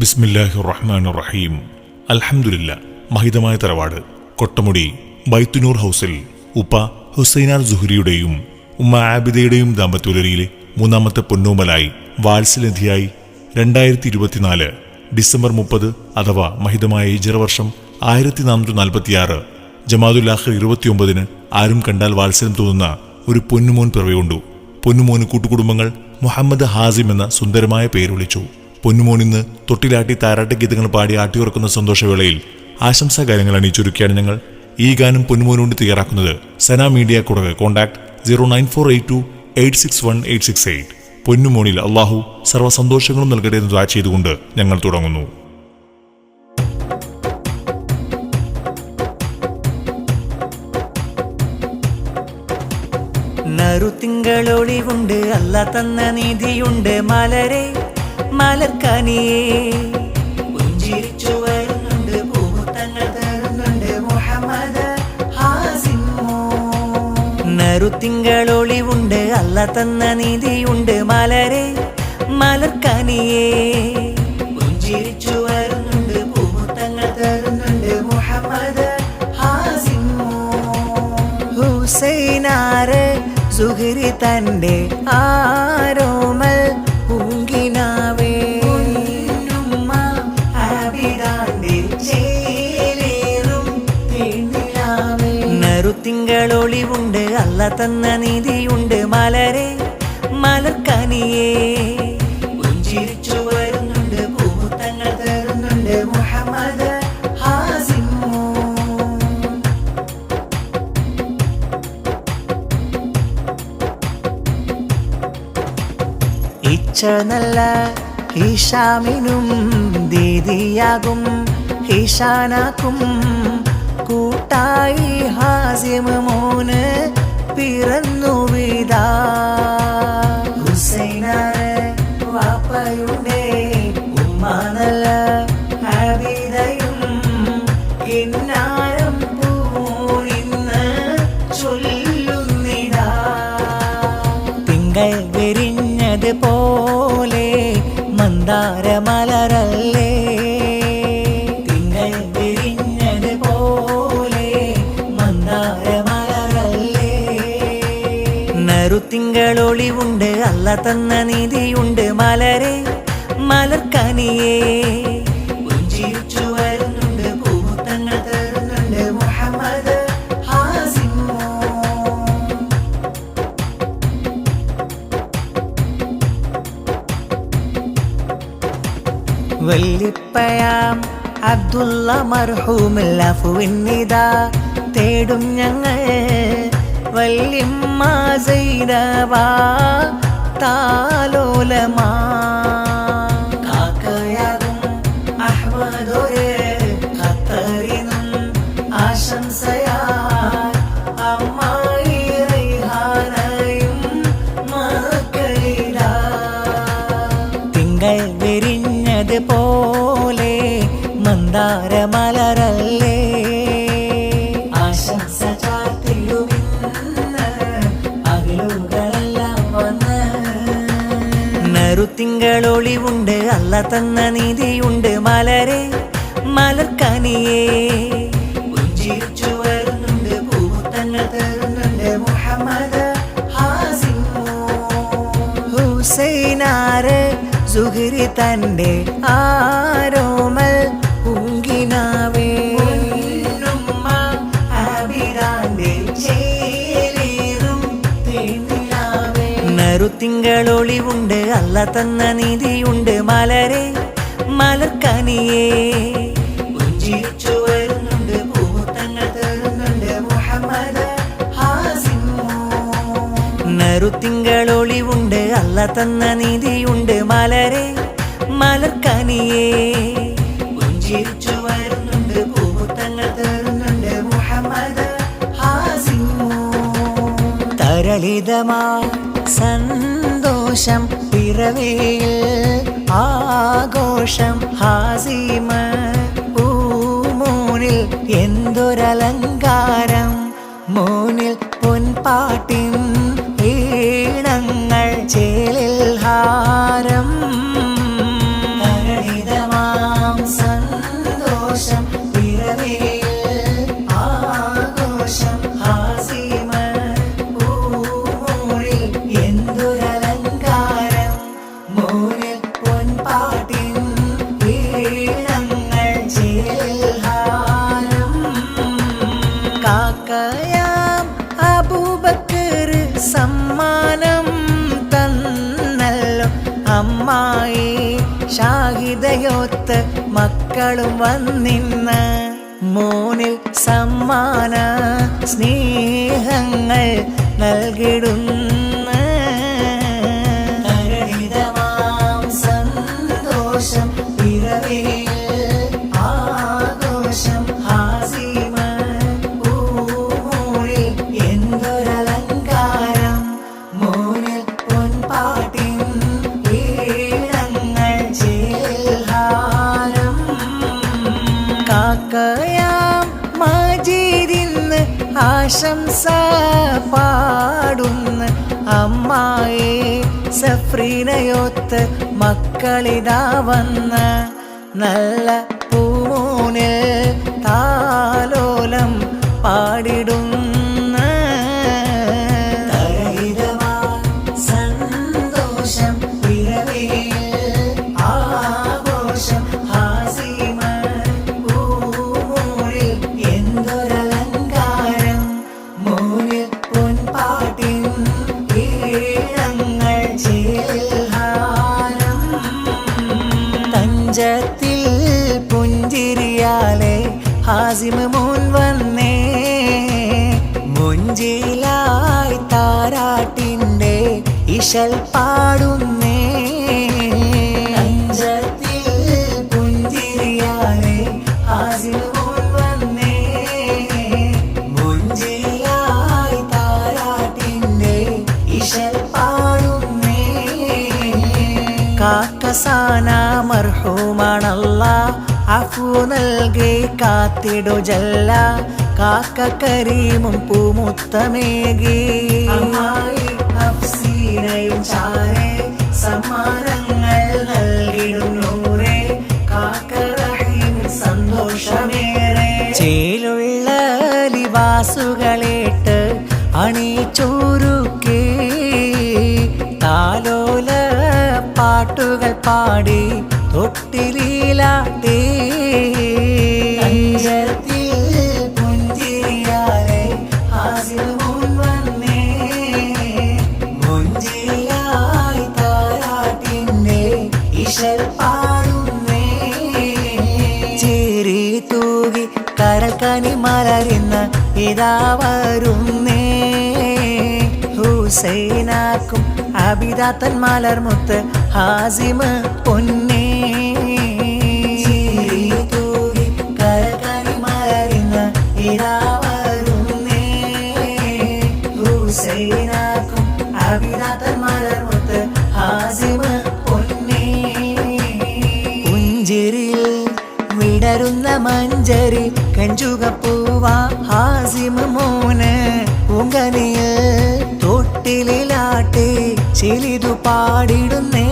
ബിസ്മില്ലാഹിർ റഹ്മാനിർ റഹീം. അൽഹംദുലില്ലാ. മഹിതമായ തറവാട് കൊട്ടമുടി ബൈത്തുനൂർ ഹൗസിൽ ഉപ്പ ഹുസൈനാർ സുഹരിയുടെയും ഉമ്മ ആബിദയുടെയും ദാമ്പത്യലരിയിലെ മൂന്നാമത്തെ പൊന്നോമലായി വാത്സല്യധിയായി 2024 ഡിസംബർ 30 അഥവാ മഹിതമായ ഹിജ്റ വർഷം 1446 ജമാദുൽ ആഖിർ 29 ആരും കണ്ടാൽ വാത്സല്യം തോന്നുന്ന ഒരു പൊന്നുമോൻ പിറവികൊണ്ടു. പൊന്നുമോന് കൂട്ടുകുടുംബങ്ങൾ മുഹമ്മദ് ഹാസിം എന്ന സുന്ദരമായ പേര് വിളിച്ചു. പൊന്നുമോൻ ഇന്ന് തൊട്ടിലാട്ടി താരാട്ട് ഗീതങ്ങൾ പാടി ആട്ടിയുറക്കുന്ന സന്തോഷവേളയിൽ ആശംസാഗാനങ്ങൾ അണിയിച്ചൊരുക്കിയാണ് ഞങ്ങൾ ഈ ഗാനം പൊന്നുമോനുകൊണ്ട് തയ്യാറാക്കുന്നത്. സന മീഡിയ കുടക്. കോൺടാക്ട് 09482861868. പൊന്നുമോനിൽ അള്ളാഹു സർവ്വ സന്തോഷങ്ങളും നൽകട്ടെ എന്ന് ദുആ ചെയ്തുകൊണ്ട് ഞങ്ങൾ തുടങ്ങുന്നു. നറുതിങ്കളൊളിവുണ്ട്, അല്ല തന്ന നീതിയുണ്ട്, മലരെ മലർക്കനിയേ പുഞ്ചിരിച്ചു വരുന്നുണ്ട്, പൂമുത്തങ്ങൾ തരുന്നുണ്ട് മുഹമ്മദ് ഹാസിം. നറുതിങ്കളൊളിവുണ്ട്, അല്ല തന്ന നീതിയുണ്ട്, മലരെ മലർക്കനിയേ പുഞ്ചിരിച്ചു വരുന്നുണ്ട്, പൂമുത്തങ്ങൾ തരുന്നുണ്ട് മുഹമ്മദ് ഹാസിം. ഹുസൈനാരെ സുഹരി തന്റെ ആരോമൽ പൂങ്കിനാവേ, നറുതിങ്കളൊളിവുണ്ട്, അല്ല തന്ന നീതിയുണ്ട്, മലരെ മലർക്കനിയേ പുഞ്ചിരിച്ചു വരുന്നുണ്ട്, പൂമുത്തങ്ങൾ തരുന്നുണ്ട് മുഹമ്മദ് ഹാസിം. ഇച്ഛ നല്ല ഹിഷാമിനും ദീദിയാകും, ഹിഷാനാക്കും കൂട്ടായി ഹാസിം മോന് പിറന്നു വിടാ. ഹുസൈനാരെ വാപ്പയുടെ ഉമ്മ നല്ല ആബിദയും കിന്നാരം പൂണിന്ന് ചൊല്ലുന്നിടാ. തിങ്കൾ വിരിഞ്ഞത് പോലെ മന്ദാര മലരല്ലേ, തിങ്കൾ വിരിഞ്ഞത് പോലെ മന്ദാര മലരല്ലേ. നറുതിങ്കളൊളിവുണ്ട്, അല്ല തന്ന നീതിയുണ്ട്, മലരെ മലർക്കനിയേ പുഞ്ചിരിച്ചു വരുന്നുണ്ട്, പൂമുത്തങ്ങൾ തരുന്നുണ്ട് മുഹമ്മദ് ഹാസിം. വല്ലിപ്പയാം അബ്ദുള്ള മർഹൂമിൽ അഫുവിന്നിതാ തേടും ഞങ്ങൾ, വല്ലിമ്മ സൈനബാ താലോലമാ. കാക്കയാകും അഹ്മദൊരു ഖത്തറിനും ആശംസയായി, അമ്മായി റൈഹാനയും മക്കളിതാ. തിങ്കൾ വിരിഞ്ഞത് പോലെ മന്ദാര മലരല്ലേ, ആശംസ ചാർത്തിടുമിന്ന് അകലുകളെല്ലാം വന്ന്. നറുതിങ്കളൊളിവുണ്ട്, അല്ല തന്ന നീതിയുണ്ട്, മലരെ മലർക്കനിയേ പുഞ്ചിരിച്ചു വരുന്നുണ്ട്, പൂമുത്തങ്ങൾ തരുന്നുണ്ട് മുഹമ്മദ് ഹാസിം. ഹുസൈനാരെ സുഹരി തന്റെ ആരോമൽ പൂങ്കിനാവേ, നറുതിങ്കളൊളിവുണ്ട്, അല്ല തന്ന നീതിയുണ്ട്, മലരെ മലർക്കനിയേ പുഞ്ചിരിച്ചു വരുന്നുണ്ട്, പൂമുത്തങ്ങൾ തരുന്നുണ്ട് മുഹമ്മദ് ഹാസിം. നറുതിങ്കളൊളിവുണ്ട്, അല്ല തന്ന നീതിയുണ്ട്, മലരെ മലർക്കനിയേ പുഞ്ചിരിച്ചു വരുന്നുണ്ട്, പൂമുത്തങ്ങൾ തരുന്നുണ്ട് മുഹമ്മദ് ഹാസിം. തരളിതമാ സന്തോഷം പിറവിയിൽ ആഘോഷം, ഹാസിമ പൂമോനിൽ എന്തൊരലങ്കാരം, മോനിൽ പൊൻപാട്ടിൻ ഈണങ്ങൾ ചേലിൽ ഹാരം. തരളിതമാ ആബിദയൊത്ത് മക്കളും വന്നിന്ന് മോനിൽ സമ്മാന സ്നേഹങ്ങൾ നൽകിടുന്ന തരളിതമാം സന്തോഷം പിറവിയിൽ ആഘോഷം ഹാസിമ പൂമോളിൽ എന്തൊരലങ്കാരം മോനിൽ പൊൻപാട്ടിൻ ഈണങ്ങൾ ചേൽഹാരം കാക്കയാം മജീദിന്ന് ആശംസ പാടുന്ന അമ്മായെ സഫ്രീനയൊത്ത് മക്കളിതാ വന്ന നല്ല പൂമോനിൽ താലോലം പാടിടുന്ന സന്തോഷം പിറവിയിൽ ആഘോഷം ഹാസിമ പൂമോളിൽ എന്തൊരലങ്കാരം മോനിൽ പൊൻപാട്ടിൻ ഈണങ്ങൾ ചേൽഹാരം തഞ്ചത്തിൽ പുഞ്ചിരിയാലെ ഹാസിമ മോൻ വന്നേ മുഞ്ചിലായി താരാട്ടിൻ്റെ ഇശൽ പാടുന്നേ തഞ്ചത്തിൽ പുഞ്ചിരിയാലെ ഹാസിമ മോൻ വന്നേ മുഞ്ചിലായി താരാട്ടിൻ്റെ ഇശൽ പാടുന്നേ കാക്കസാന മർഹൂമാണല്ല അഫു നൽകി കാത്തിടു ജല്ല കാക്ക കരീമും പൂമുത്തമേകി അമ്മായി അഫ്സീനയും ചാരെ സമ്മാനങ്ങൾ നൽകിടും നൂറെ കാക്ക റഹീം സന്തോഷമേറെ ചേലുള്ള ലിവാസുകളിട്ട് അണിചോരുക്കി താലോല പാട്ടുകൾ പാടി തൊട്ടിലീലാട്ടി പുഞ്ചിരിയാലെ ഹാസിമ മോൻ വന്നേ മുഞ്ചിലായി താരാട്ടിൻ്റെ ഇശൽ പാടുന്നേ ചേരി തൂകി കരൽക്കനി മലരുന്ന ഇതാ വരുന്നേ ഹുസൈനാക്കും അബിദാത്തൻ മലർമുത്ത് ഹാസിമ പൊന്നേ തൂകി കരൽക്കനി മലരുന്ന ഇതാ വരുന്നേ ഹുസൈനാക്കും അബിദാത്തൻ മലർമുത്ത് ഹാസിമ പൊന്നേ പുഞ്ചിരിയിൽ വിടരുന്ന മഞ്ചരി കഞ്ചുകപ്പൂവ ഹാസിമ മോന് പൂങ്കനിയിൽ തൊട്ടിലാട്ടി ചിലിതു പാടിടുന്നേ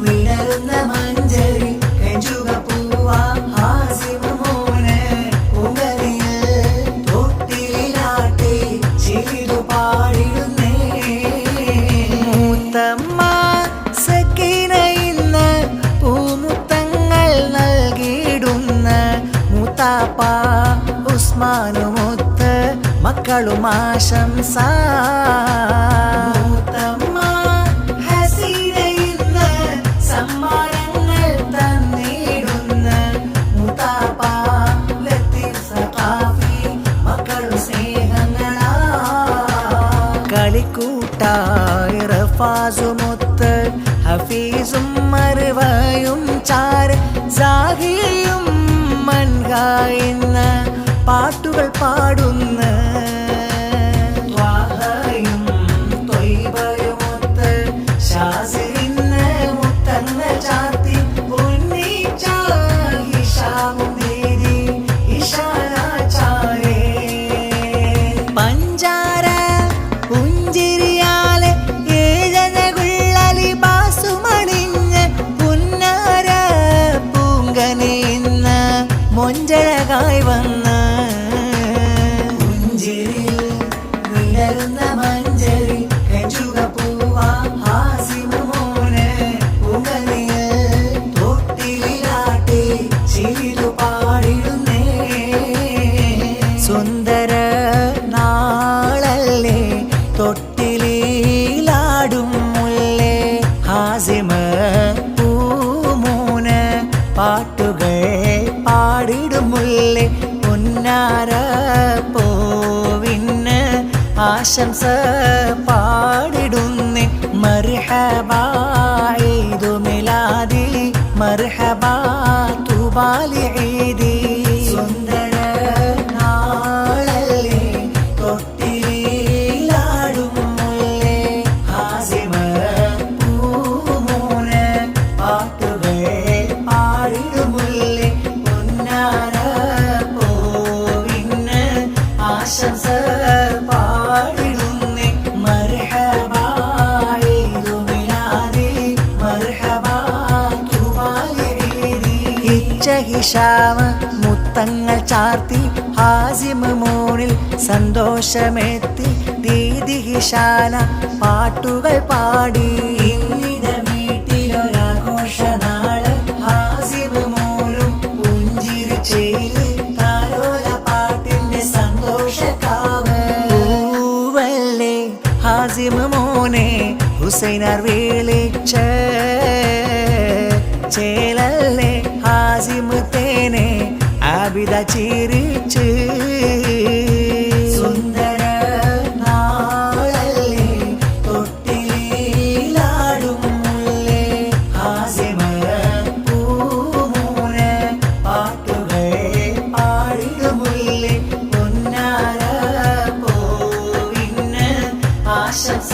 വിടരുന്ന മഞ്ചരി കഞ്ചുകപ്പൂവ ഹാസിമ മോന് പൂങ്കനിയിൽ തൊട്ടിലാട്ടി ചിലിതു പാടിടുന്നേ മൂത്തമ്മ സക്കീന ഇന്ന് പൂമുത്തങ്ങൾ നൽകിയിടുന്ന മൂത്താപ്പ ഉസ്മാനുമൊത്ത് മക്കളും ആശംസ മൂത്തമ്മ ഹസീന ഇന്ന് സമ്മാനങ്ങൾ തന്നിടുന്ന മൂത്താപ്പ ലത്തീഫ് സഖാഫി മക്കളും സ്നേഹങ്ങളാ കളിക്കൂട്ടായി റഫാസുമൊത്ത് ഹഫീസും മറുവയും ചാര് സാഹിയും മൻകായുന്ന പാട്ടുകൾ പാടുന്ന ത്വാഹയും ത്വയ്ബയുമൊത്ത് ശാസിരിന്ന് മുത്തങ്ങൾ ചാർത്തി ഉന്നയിച്ച ഹിഷാമും ദീദി ഇഷാനാചാരേ പഞ്ചാര പുഞ്ചിരിയാലെ ഏഴനകുള്ളലി ബാസുമണിഞ്ഞ് പുന്നാര പൂങ്കനിന്ന മൊഞ്ചഴകായി വന്ന പുഞ്ചിരിയിൽ വിടരുന്ന മഞ്ചരി കഞ്ചുകപ്പൂവ ഹാസിമ മോന് പൂങ്കനിയിൽ തൊട്ടിലാട്ടി ചിലിതു പാടിടുന്നേ സുന്ദര നാളല്ലേ തൊട്ടിലാടും മുല്ലേ ഹാസിമ പൂമൂന് പാട്ടുകൾ പാടിടും മുല്ലേ പുന്നാര പൂവിന് ആശംസ പാടിടുന്നേ മർഹബാ ഈദു മിലാദി മർഹബാ തുബാലി ഈദി സുന്ദര നാളല്ലേ തൊട്ടിലാടും മുല്ലേ ഹാസിമ പൂമൂന് പാട്ടുകൾ പാടിടും മുല്ലേ പുന്നാര പൂവിന് ആശംസ പാടിടുന്നേ മർഹബാ ഈദു മിലാദി മർഹബാ തുബാലി ഈദി ഹിഷാമ മുത്തങ്ങൾ ചാർത്തി ഹാസിം മോനിൽ സന്തോഷമെത്തി ദീദി ഹിഷാന പാട്ടുകൾ പാടി വീട്ടിലൊരാഘോഷനാള് ഹാസിം മോനും പുഞ്ചിരി ചെയ്ത് താരോല പാട്ടിന്റെ സന്തോഷക്കാവ് പൂവല്ലേ ഹാസിം മോനെ ഹുസൈനാർ വിളിച്ച ചേലല്ലേ ഹാസിം തേനെ ആബിദ ചിരിച്ച് സുന്ദര നാളല്ലേ തൊട്ടിലാടും മുല്ലേ ഹാസിമ പൂമൂന് പാട്ടുകൾ പാടിടും മുല്ലേ പൊന്നാര പൂവിന് ആശംസ